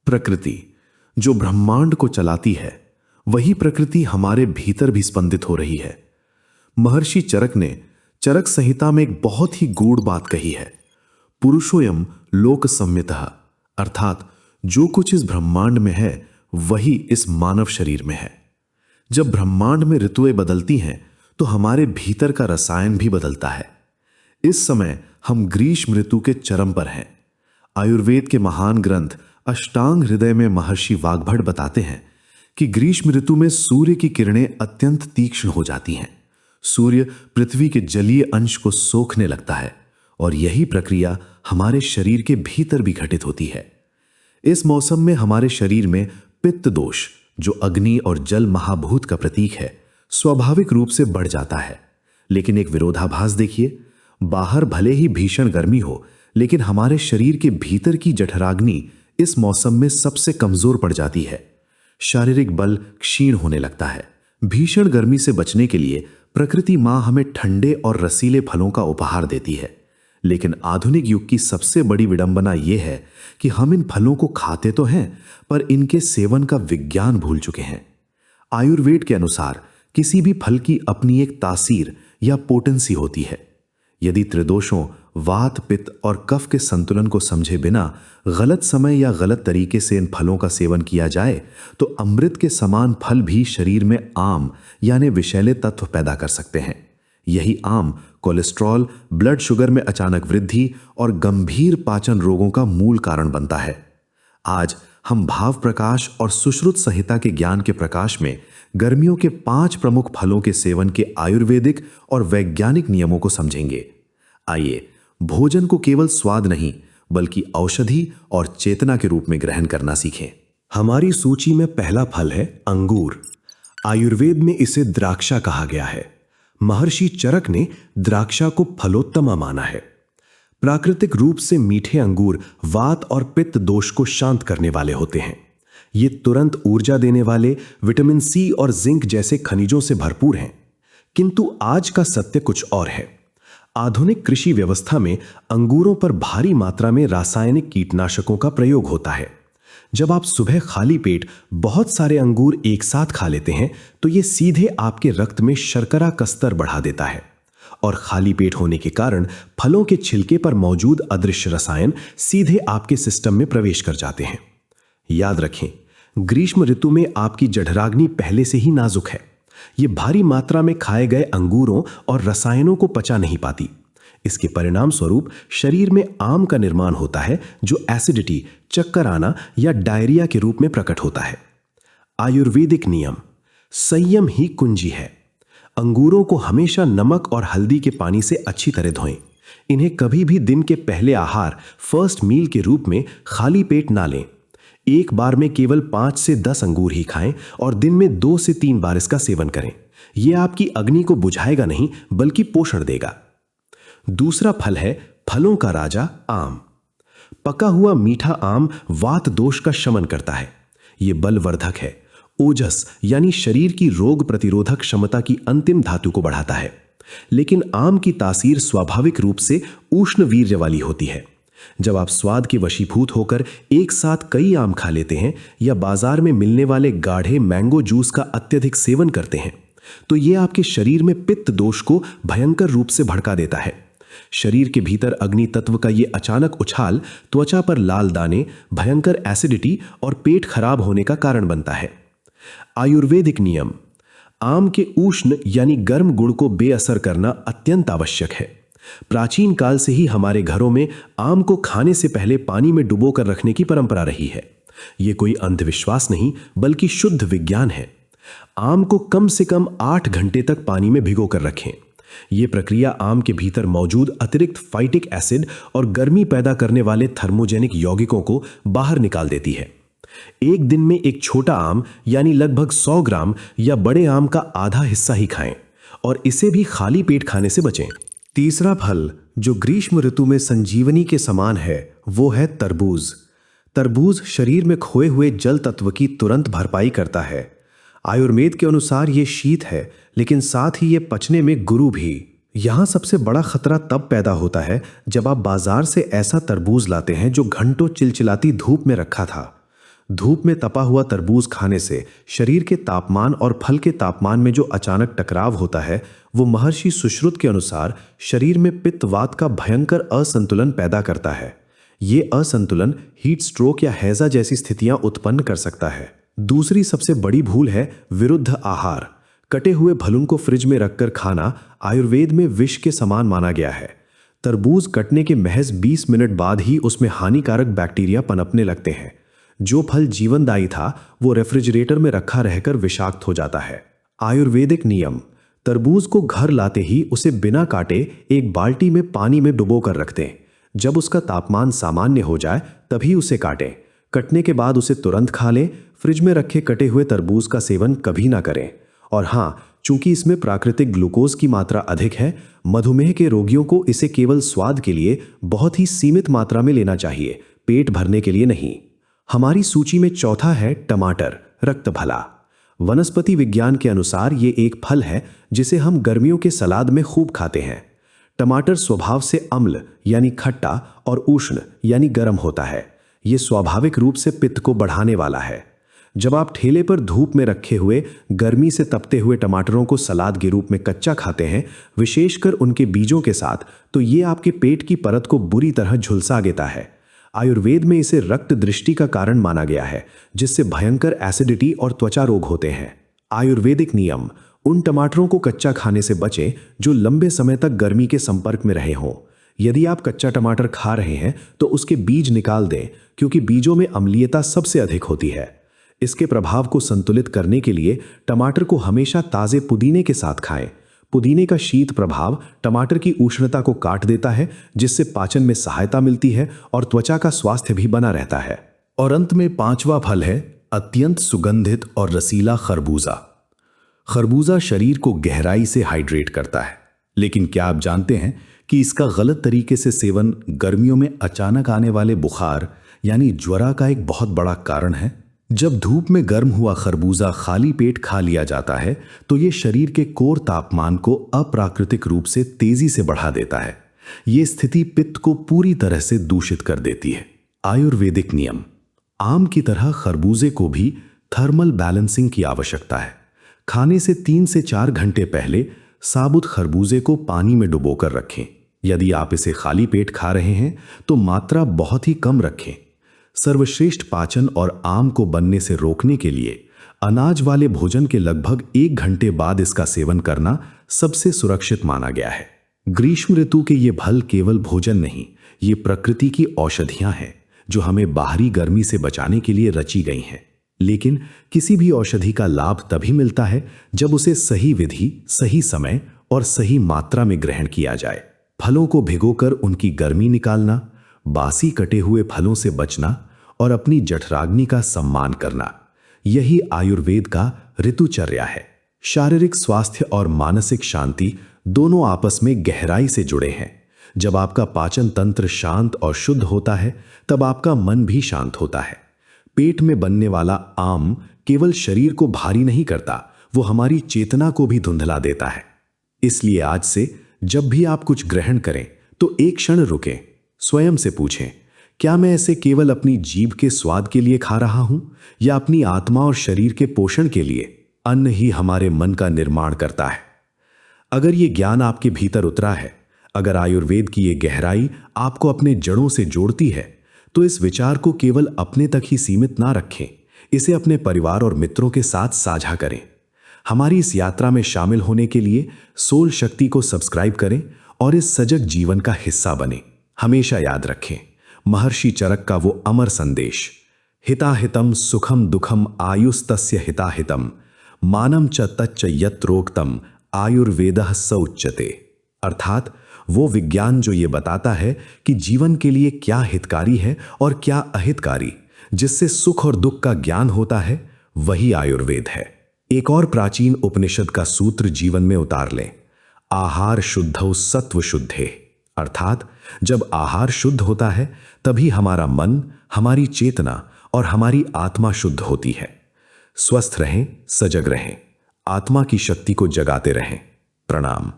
प्रकृति जो ब्रह्मांड को चलाती है, वही प्रकृति हमारे भीतर भी स्पंदित हो रही है। महर्षि चरक ने चरक संहिता में एक बहुत ही गूढ़ बात कही है। पुरुषोयम लोक संयतः, अर्थात जो कुछ इस ब्रह्मांड में है वही इस मानव शरीर में है। जब ब्रह्मांड में ऋतुएं बदलती हैं तो हमारे भीतर का रसायन भी बदलता है। इस समय हम ग्रीष्म ऋतु के चरम पर हैं। आयुर्वेद के महान ग्रंथ अष्टांग हृदय में महर्षि वाग्भट बताते हैं कि ग्रीष्म ऋतु में सूर्य की किरणें अत्यंत तीक्ष्ण हो जाती हैं। सूर्य पृथ्वी के जलीय अंश को सोखने लगता है और यही प्रक्रिया हमारे शरीर के भीतर भी घटित होती है। इस मौसम में हमारे शरीर में पित्त दोष, जो अग्नि और जल महाभूत का प्रतीक है, स्वाभाविक रूप से बढ़ जाता है। लेकिन एक विरोधाभास देखिए, बाहर भले ही भीषण गर्मी हो, लेकिन हमारे शरीर के भीतर की जठराग्नि इस मौसम में सबसे कमजोर पड़ जाती है। शारीरिक बल क्षीण होने लगता है। भीषण गर्मी से बचने के लिए प्रकृति मां हमें ठंडे और रसीले फलों का उपहार देती है। लेकिन आधुनिक युग की सबसे बड़ी विडंबना यह है कि हम इन फलों को खाते तो हैं, पर इनके सेवन का विज्ञान भूल चुके हैं। आयुर्वेद के अनुसार किसी भी फल की अपनी एक तासीर या पोटेंसी होती है। यदि त्रिदोषों वात, पित्त और कफ के संतुलन को समझे बिना गलत समय या गलत तरीके से इन फलों का सेवन किया जाए तो अमृत के समान फल भी शरीर में आम यानी विषैले तत्व पैदा कर सकते हैं। यही आम कोलेस्ट्रॉल, ब्लड शुगर में अचानक वृद्धि और गंभीर पाचन रोगों का मूल कारण बनता है। आज हम भाव प्रकाश और सुश्रुत संहिता के ज्ञान के प्रकाश में गर्मियों के 5 प्रमुख फलों के सेवन के आयुर्वेदिक और वैज्ञानिक नियमों को समझेंगे। आइए भोजन को केवल स्वाद नहीं बल्कि औषधि और चेतना के रूप में ग्रहण करना सीखें। हमारी सूची में पहला फल है अंगूर। आयुर्वेद में इसे द्राक्षा कहा गया है। महर्षि चरक ने द्राक्षा को फलोत्तमा माना है। प्राकृतिक रूप से मीठे अंगूर वात और पित्त दोष को शांत करने वाले होते हैं। ये तुरंत ऊर्जा देने वाले विटामिन सी और जिंक जैसे खनिजों से भरपूर हैं। किंतु आज का सत्य कुछ और है। आधुनिक कृषि व्यवस्था में अंगूरों पर भारी मात्रा में रासायनिक कीटनाशकों का प्रयोग होता है। जब आप सुबह खाली पेट बहुत सारे अंगूर एक साथ खा लेते हैं तो यह सीधे आपके रक्त में शर्करा का स्तर बढ़ा देता है और खाली पेट होने के कारण फलों के छिलके पर मौजूद अदृश्य रसायन सीधे आपके सिस्टम में प्रवेश कर जाते हैं। याद रखें, ग्रीष्म ऋतु में आपकी जठराग्नि पहले से ही नाजुक है। ये भारी मात्रा में खाए गए अंगूरों और रसायनों को पचा नहीं पाती। इसके परिणाम स्वरूप शरीर में आम का निर्माण होता है जो एसिडिटी, चक्कर आना या डायरिया के रूप में प्रकट होता है। आयुर्वेदिक नियम: संयम ही कुंजी है। अंगूरों को हमेशा नमक और हल्दी के पानी से अच्छी तरह धोएं। इन्हें कभी भी दिन के पहले आहार, फर्स्ट मील के रूप में खाली पेट ना लें। एक बार में केवल 5 से 10 अंगूर ही खाएं और दिन में 2 से 3 बार इसका सेवन करें। यह आपकी अग्नि को बुझाएगा नहीं बल्कि पोषण देगा। दूसरा फल है फलों का राजा आम। पका हुआ मीठा आम वात दोष का शमन करता है। यह बलवर्धक है। ओजस यानी शरीर की रोग प्रतिरोधक क्षमता की अंतिम धातु को बढ़ाता है। लेकिन आम की तासीर स्वाभाविक रूप से उष्ण वीर्य वाली होती है। जब आप स्वाद के वशीभूत होकर एक साथ कई आम खा लेते हैं या बाजार में मिलने वाले गाढ़े मैंगो जूस का अत्यधिक सेवन करते हैं तो यह आपके शरीर में पित्त दोष को भयंकर रूप से भड़का देता है। शरीर के भीतर अग्नि तत्व का यह अचानक उछाल त्वचा पर लाल दाने, भयंकर एसिडिटी और पेट खराब होने का कारण बनता है। आयुर्वेदिक नियम: आम के उष्ण यानी गर्म गुण को बेअसर करना अत्यंत आवश्यक है। प्राचीन काल से ही हमारे घरों में आम को खाने से पहले पानी में डुबोकर रखने की परंपरा रही है। यह कोई अंधविश्वास नहीं बल्कि शुद्ध विज्ञान है। आम को कम से कम 8 घंटे तक पानी में भिगोकर रखें। यह प्रक्रिया आम के भीतर मौजूद अतिरिक्त फाइटिक एसिड और गर्मी पैदा करने वाले थर्मोजेनिक यौगिकों को बाहर निकाल देती है। एक दिन में एक छोटा आम यानी लगभग 100 ग्राम या बड़े आम का आधा हिस्सा ही खाएं और इसे भी खाली पेट खाने से बचें। तीसरा फल जो ग्रीष्म ऋतु में संजीवनी के समान है वो है तरबूज। तरबूज शरीर में खोए हुए जल तत्व की तुरंत भरपाई करता है। आयुर्वेद के अनुसार ये शीत है लेकिन साथ ही ये पचने में गुरु भी। यहाँ सबसे बड़ा खतरा तब पैदा होता है जब आप बाजार से ऐसा तरबूज लाते हैं जो घंटों चिलचिलाती धूप में रखा था। धूप में तपा हुआ तरबूज खाने से शरीर के तापमान और फल के तापमान में जो अचानक टकराव होता है, वो महर्षि सुश्रुत के अनुसार शरीर में पित्त वात का भयंकर असंतुलन पैदा करता है। ये असंतुलन हीट स्ट्रोक या हैजा जैसी स्थितियां उत्पन्न कर सकता है। दूसरी सबसे बड़ी भूल है विरुद्ध आहार। कटे हुए फलों को फ्रिज में रखकर खाना आयुर्वेद में विष के समान माना गया है। तरबूज कटने के महज 20 मिनट बाद ही उसमें हानिकारक बैक्टीरिया पनपने लगते हैं। जो फल जीवनदायी था वो रेफ्रिजरेटर में रखा रहकर विषाक्त हो जाता है। आयुर्वेदिक नियम: तरबूज को घर लाते ही उसे बिना काटे एक बाल्टी में पानी में डुबो कर रख दें। जब उसका तापमान सामान्य हो जाए तभी उसे काटें। कटने के बाद उसे तुरंत खा लें। फ्रिज में रखे कटे हुए तरबूज का सेवन कभी ना करें। और हाँ, चूंकि इसमें प्राकृतिक ग्लूकोज की मात्रा अधिक है, मधुमेह के रोगियों को इसे केवल स्वाद के लिए बहुत ही सीमित मात्रा में लेना चाहिए, पेट भरने के लिए नहीं। हमारी सूची में चौथा है टमाटर, रक्त भला। वनस्पति विज्ञान के अनुसार ये एक फल है जिसे हम गर्मियों के सलाद में खूब खाते हैं। टमाटर स्वभाव से अम्ल यानी खट्टा और उष्ण यानी गर्म होता है। ये स्वाभाविक रूप से पित्त को बढ़ाने वाला है। जब आप ठेले पर धूप में रखे हुए गर्मी से तपते हुए टमाटरों को सलाद के रूप में कच्चा खाते हैं, विशेषकर उनके बीजों के साथ, तो ये आपके पेट की परत को बुरी तरह झुलसा देता है। आयुर्वेद में इसे रक्त दृष्टि का कारण माना गया है, जिससे भयंकर एसिडिटी और त्वचा रोग होते हैं। आयुर्वेदिक नियम: उन टमाटरों को कच्चा खाने से बचें जो लंबे समय तक गर्मी के संपर्क में रहे हों। यदि आप कच्चा टमाटर खा रहे हैं तो उसके बीज निकाल दें, क्योंकि बीजों में अम्लीयता सबसे अधिक होती है। इसके प्रभाव को संतुलित करने के लिए टमाटर को हमेशा ताजे पुदीने के साथ खाएं। पुदीने का शीत प्रभाव टमाटर की उष्णता को काट देता है, जिससे पाचन में सहायता मिलती है और त्वचा का स्वास्थ्य भी बना रहता है। और अंत में पांचवा फल है अत्यंत सुगंधित और रसीला खरबूजा। खरबूजा शरीर को गहराई से हाइड्रेट करता है, लेकिन क्या आप जानते हैं कि इसका गलत तरीके से सेवन गर्मियों में अचानक आने वाले बुखार यानी ज्वरा का एक बहुत बड़ा कारण है। जब धूप में गर्म हुआ खरबूजा खाली पेट खा लिया जाता है तो ये शरीर के कोर तापमान को अप्राकृतिक रूप से तेजी से बढ़ा देता है। ये स्थिति पित्त को पूरी तरह से दूषित कर देती है। आयुर्वेदिक नियम: आम की तरह खरबूजे को भी थर्मल बैलेंसिंग की आवश्यकता है। खाने से 3 से 4 घंटे पहले साबुत खरबूजे को पानी में डुबोकर रखें। यदि आप इसे खाली पेट खा रहे हैं तो मात्रा बहुत ही कम रखें। सर्वश्रेष्ठ पाचन और आम को बनने से रोकने के लिए अनाज वाले भोजन के लगभग 1 घंटे बाद इसका सेवन करना सबसे सुरक्षित माना गया है। ग्रीष्म ऋतु के ये फल केवल भोजन नहीं, ये प्रकृति की औषधियां हैं जो हमें बाहरी गर्मी से बचाने के लिए रची गई हैं। लेकिन किसी भी औषधि का लाभ तभी मिलता है जब उसे सही विधि, सही समय और सही मात्रा में ग्रहण किया जाए। फलों को भिगोकर उनकी गर्मी निकालना, बासी कटे हुए फलों से बचना और अपनी जठराग्नि का सम्मान करना, यही आयुर्वेद का ऋतुचर्या है। शारीरिक स्वास्थ्य और मानसिक शांति दोनों आपस में गहराई से जुड़े हैं। जब आपका पाचन तंत्र शांत और शुद्ध होता है, तब आपका मन भी शांत होता है। पेट में बनने वाला आम केवल शरीर को भारी नहीं करता, वो हमारी चेतना को भी धुंधला देता है। इसलिए आज से जब भी आप कुछ ग्रहण करें तो एक क्षण रुकें, स्वयं से पूछें, क्या मैं इसे केवल अपनी जीभ के स्वाद के लिए खा रहा हूं या अपनी आत्मा और शरीर के पोषण के लिए? अन्न ही हमारे मन का निर्माण करता है। अगर ये ज्ञान आपके भीतर उतरा है, अगर आयुर्वेद की ये गहराई आपको अपने जड़ों से जोड़ती है, तो इस विचार को केवल अपने तक ही सीमित ना रखें, इसे अपने परिवार और मित्रों के साथ साझा करें। हमारी इस यात्रा में शामिल होने के लिए सोल शक्ति को सब्सक्राइब करें और इस सजग जीवन का हिस्सा बने। हमेशा याद रखें महर्षि चरक का वो अमर संदेश, हिताहितम सुखम दुखम आयुस्तस्य हिताहितम मानम च तच्च यत्रोक्तम आयुर्वेदः स उच्यते। अर्थात वो विज्ञान जो ये बताता है कि जीवन के लिए क्या हितकारी है और क्या अहितकारी, जिससे सुख और दुख का ज्ञान होता है, वही आयुर्वेद है। एक और प्राचीन उपनिषद का सूत्र जीवन में उतार लें, आहार शुद्धौ सत्व शुद्धे। अर्थात जब आहार शुद्ध होता है तभी हमारा मन, हमारी चेतना और हमारी आत्मा शुद्ध होती है। स्वस्थ रहें, सजग रहें, आत्मा की शक्ति को जगाते रहें। प्रणाम।